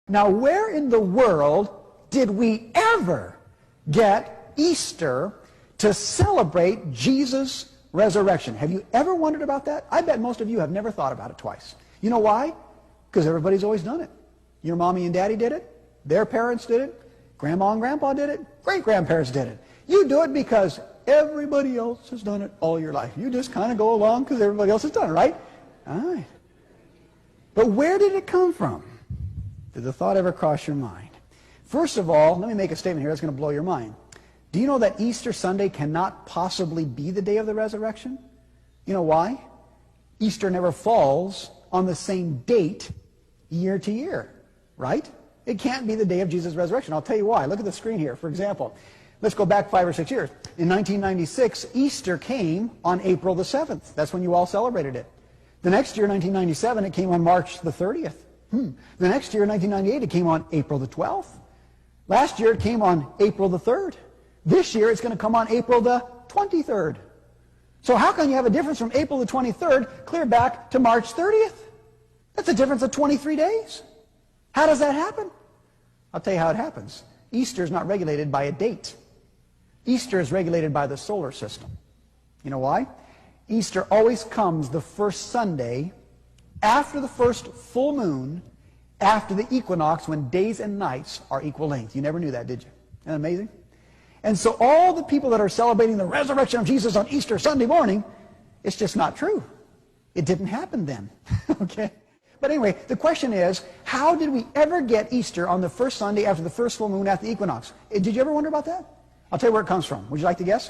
Now, where in the world did we ever get Easter to celebrate Jesus' resurrection? Have you ever wondered about that? I bet most of you have never thought about it twice. You know why? Because everybody's always done it. Your mommy and daddy did it. Their parents did it. Grandma and grandpa did it. Great-grandparents did it. You do it because everybody else has done it all your life. You just kind of go along because everybody else has done it, right? All right. But where did it come from? Did the thought ever cross your mind? First of all, let me make a statement here that's going to blow your mind. Do you know that Easter Sunday cannot possibly be the day of the resurrection? You know why? Easter never falls on the same date year to year, right? It can't be the day of Jesus' resurrection. I'll tell you why. Look at the screen here. For example, let's go back 5 or 6 years. In 1996, Easter came on April the 7th. That's when you all celebrated it. The next year, 1997, it came on March the 30th. The next year, 1998, it came on April the 12th. Last year, it came on April the 3rd. This year, it's going to come on April the 23rd. So how can you have a difference from April the 23rd clear back to March 30th? That's a difference of 23 days. How does that happen? I'll tell you how it happens. Easter is not regulated by a date. Easter is regulated by the solar system. You know why? Easter always comes the first Sunday after the first full moon, after the equinox, when days and nights are equal length. You never knew that, did you? Isn't that amazing? And so all the people that are celebrating the resurrection of Jesus on Easter Sunday morning, it's just not true. It didn't happen then. Okay? But anyway, the question is, how did we ever get Easter on the first Sunday after the first full moon after the equinox? Did you ever wonder about that? I'll tell you where it comes from. Would you like to guess?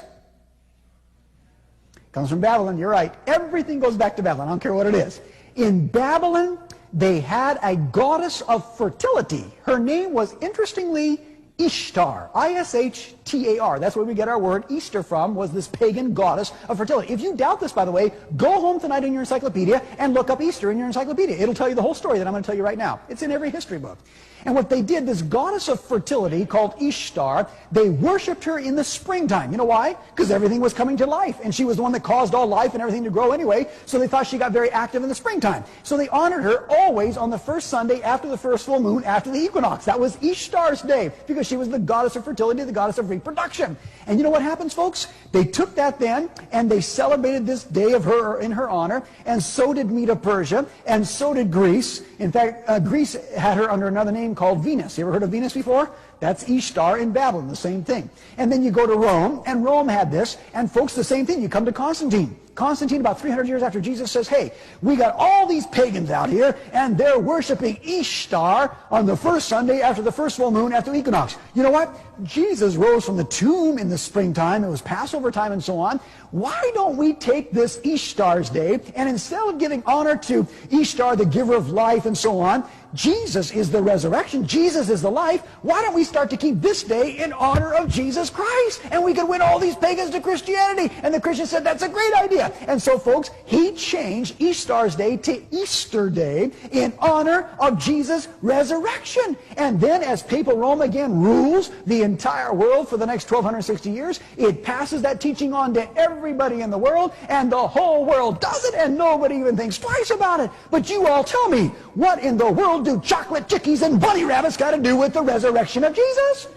It comes from Babylon. You're right. Everything goes back to Babylon. I don't care what it is. In Babylon, they had a goddess of fertility. Her name was, interestingly, Ishtar. I-S-H-T-A-R. That's where we get our word Easter from, was this pagan goddess of fertility. If you doubt this, by the way, go home tonight in your encyclopedia and look up Easter in your encyclopedia. It'll tell you the whole story that I'm going to tell you right now. It's in every history book. And what they did, this goddess of fertility called Ishtar, they worshipped her in the springtime. You know why? Because everything was coming to life. And she was the one that caused all life and everything to grow anyway. So they thought she got very active in the springtime. So they honored her always on the first Sunday after the first full moon, after the equinox. That was Ishtar's day, because she was the goddess of fertility, the goddess of reproduction. And you know what happens, folks? They took that then, and they celebrated this day of her in her honor, and so did Medo-Persia, and so did Greece. In fact, Greece had her under another name called Venus. You ever heard of Venus before? That's Ishtar in Babylon, the same thing. And then you go to Rome, and Rome had this, and folks, the same thing. You come to Constantine. Constantine, about 300 years after Jesus, says, hey, we got all these pagans out here, and they're worshiping Ishtar on the first Sunday after the first full moon after equinox. You know what? Jesus rose from the tomb in the springtime. It was Passover time and so on. Why don't we take this Ishtar's day, and instead of giving honor to Ishtar, the giver of life and so on, Jesus is the resurrection. Jesus is the life. Why don't we start to keep this day in honor of Jesus Christ? And we could win all these pagans to Christianity. And the Christians said, that's a great idea. And so, folks, he changed Ishtar's day to Easter Day in honor of Jesus' resurrection. And then as Papal Rome again rules the entire world for the next 1260 years, it passes that teaching on to everybody in the world, and the whole world does it, and nobody even thinks twice about it. But you all tell me, what in the world do chocolate chickies and bunny rabbits got to do with the resurrection of Jesus?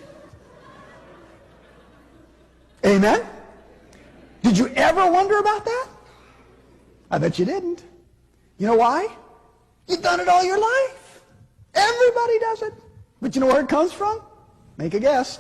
Amen? Did you ever wonder about that? I bet you didn't. You know why? You've done it all your life. Everybody does it. But you know where it comes from? Make a guess.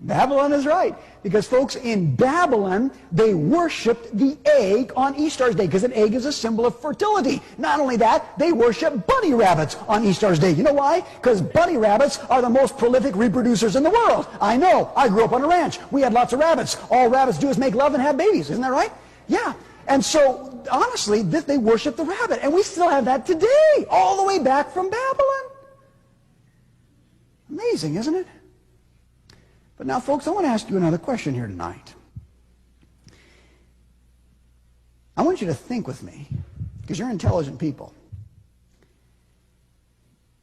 Babylon is right. Because, folks, in Babylon, they worshipped the egg on Easter's day, because an egg is a symbol of fertility. Not only that, they worship bunny rabbits on Easter's day. You know why? Because bunny rabbits are the most prolific reproducers in the world. I know. I grew up on a ranch. We had lots of rabbits. All rabbits do is make love and have babies. Isn't that right? Yeah. And so, honestly, they worship the rabbit. And we still have that today, all the way back from Babylon. Amazing, isn't it? But now, folks, I want to ask you another question here tonight. I want you to think with me, because you're intelligent people.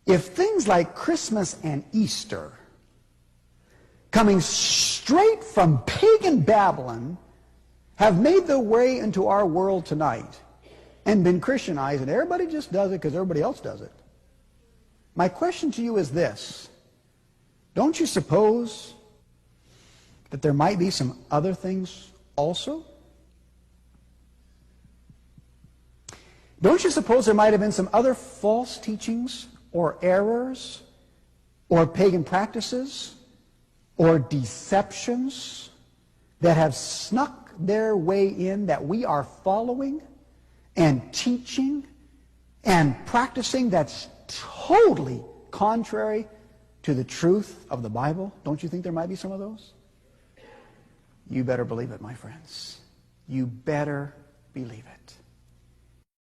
If things like Christmas and Easter, coming straight from pagan Babylon, have made their way into our world tonight and been Christianized, and everybody just does it because everybody else does it, My question to you is this. Don't you suppose that there might be some other things also? Don't you suppose there might have been some other false teachings or errors or pagan practices or deceptions that have snuck their way in that we are following and teaching and practicing that's totally contrary to the truth of the Bible? Don't you think there might be some of those? You better believe it, my friends. You better believe it.